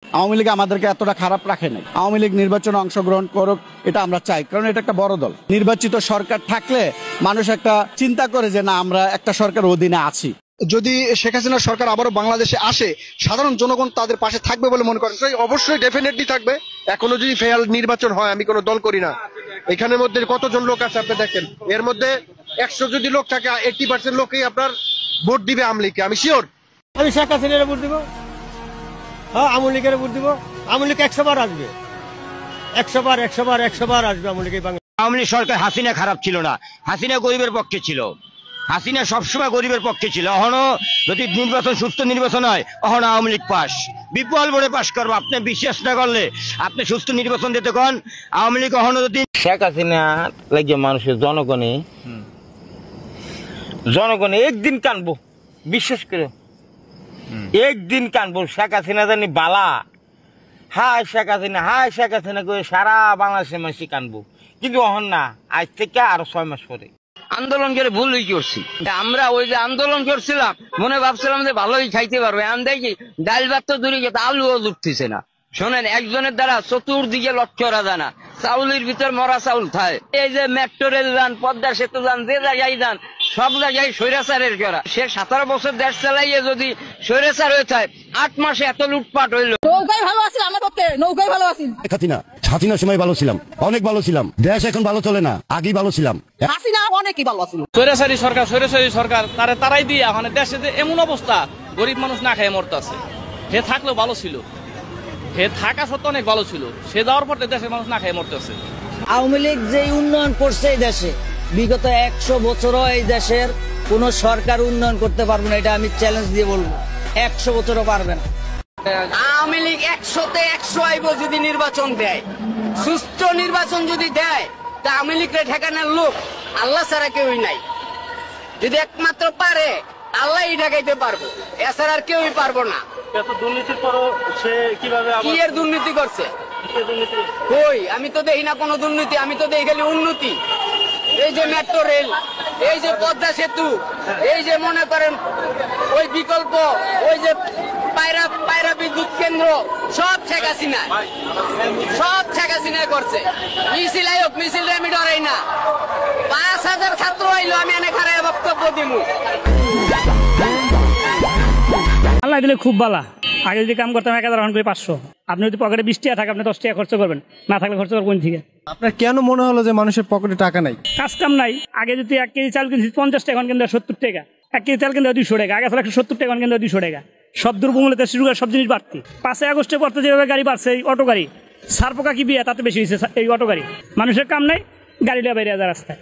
আওয়ামী লীগ আমাদেরকে এতটা খারাপ রাখে নাই। আওয়ামী লীগ নির্বাচনে অংশগ্রহণ করুক, এটা আমরা চাই, কারণ এটা একটা বড় দল। নির্বাচিত সরকার থাকলে মানুষ একটা চিন্তা করে যে না, আমরা একটা সরকার অধীনে আছি। যদি শেখ হাসিনার সরকার আবারও বাংলাদেশে আসে, সাধারণ জনগণ তাদের পাশে থাকবে বলে মনে করেন? অবশ্যই, ডেফিনেটলি থাকবে। এখনো যদি ফেয়ার নির্বাচন হয়, আমি কোনো দল করি না। এখানের মধ্যে কতজন লোক আছে আপনি দেখেন, এর মধ্যে 100 যদি লোক থাকে 80% লোকই আপনার ভোট দিবে আওয়ামী লীগকে, আমি শিওর। আমি শেখ হাসিনার ভোট দিব, হ্যাঁ আওয়ামী লীগের ভোট দিব। আওয়ামী লীগ 100 বার আসবে, 100 বার আসবে আওয়ামী লীগ। আওয়ামী লীগ সরকার হাসিনা খারাপ ছিল না, হাসিনা গরিবের পক্ষে ছিল, হাসিনা সবসময় গরিবের পক্ষে ছিল। এখনো যদি নির্বাচন সুস্থ নির্বাচন হয়, এখন আওয়ামী লীগ পাস, বিপুল ভোটে পাস করবো। আপনি বিশ্বাস না করলে আপনি সুস্থ নির্বাচন দিতে কন, আওয়ামী লীগ এখনো যদি শেখ হাসিনা লাগে মানুষের জনগণে একদিন কানবো, বিশ্বাস করে একদিন কানবো। শেখ হাসিনা জানি বালা, হায় শেখ হাসিনা করে সারা বাংলাদেশের মানুষ কানবো, কিন্তু অহন না, আজ থেকে আরো 6 মাস পরে। আন্দোলন করে ভুলই করছি আমরা। ওই যে আন্দোলন করছিলাম, মনে ভাবছিলাম যে ভালোই খাইতে পারবে, আমি দেখি ডাল ভাত তো দূরে গেছে, আলুও জুটতেছে না। শোনেন, একজনের দ্বারা চতুর্দিকে লক্ষ্য করা যায় না, চাউলের ভিতর মরা চাউল খায়। এই যে মেট্রো রেল যান, পদ্মা সেতু যান, যে জায়গায় যান, সব জায়গায় স্বৈরাচারের করা। সে 17 বছর দেশ চালাইয়ে যদি স্বৈরাচার হয়ে থাকে, 8 মাসে এত লুটপাট হইলো। নৌকায় ভালো আছি, আমার পক্ষে নৌকায় ভালো আছি। হাসিনার সময় ভালো ছিলাম, অনেক ভালো ছিলাম। দেশ এখন ভালো চলে না, আগেই ভালো ছিলাম। হাসিনা অনেকই ভালো আছিল। স্বৈরাচারী সরকার তারাই দিয়ে এখন দেশে যে এমন অবস্থা, গরিব মানুষ না খেয়ে মরতেছে। হে থাকলেও ভালো ছিল, হে থাকা সত্ত্বেও অনেক ভালো ছিল, সে যাওয়ার পর দেশের মানুষ না খেয়ে মরতেছে। আওয়ামী লীগ যে উন্নয়ন করছে এই দেশে, বিগত 100 বছরও এই দেশের কোন সরকার উন্নয়ন করতে পারবে না, এটা আমি চ্যালেঞ্জ দিয়ে বলবো। 100 বছরও পারবে না। আওয়ামী লীগ 100তে 100 আইব যদি নির্বাচন দেয়, সুষ্ঠু নির্বাচন যদি দেয়, তা আওয়ামী লীগের ঠেকানোর লোক আল্লাহ ছাড়া কেউই নাই। যদি একমাত্র পারে আল্লাহই ঠেকাইতে পারবো, এছাড়া আর কেউই পারবো না। দুর্নীতির পরও সে কিভাবে কি এর দুর্নীতি করছে? কই, আমি তো দেখি না কোনো দুর্নীতি, আমি তো দেখি খালি উন্নতি। এই যে মেট্রো রেল, এই যে পদ্মা সেতু, এই যে মনে করেন ওই বিকল্প, ওই যে পায়রা বিদ্যুৎ কেন্দ্র, সব শেখ হাসিনা করছে। মিছিল আয়োগ, মিছিল আমি ডরাই না। 5000 ছাত্র আইলো, আমি এনে খারাপ বক্তব্য দিব। আল্লাহ দিলে খুব বালা। আগে যদি কাম করতাম 1000 এখন করে 500। আপনি যদি পকেটে 20 টাকা থাকে, আপনি 10 টাকা খরচ করবেন, না থাকলে খরচ করবেন থেকে। আপনার কেন মনে হলো যে মানুষের পকেটে টাকা নাই? কাজ কাম নাই। আগে যদি 1 কেজি চাল কিনছি 50 টাকা, এখন কিনতে 70 টাকা। 1 কেজি চাল কিনতে 200 টাকা, আগে ছিল 170 টাকা, এখন কিনতে 200 টাকা। সব দ্রব্যমূল্যতে শুরু করে সব জিনিস বাড়তি। 5 আগস্টের পর তো যেভাবে গাড়ি বাড়ছে, এই অটো গাড়ি, সার পোকা কি বিয়ে, তাতে বেশি হয়েছে এই অটো গাড়ি। মানুষের কাম নাই, গাড়ি লিয়ে বাইরে রাস্তায়।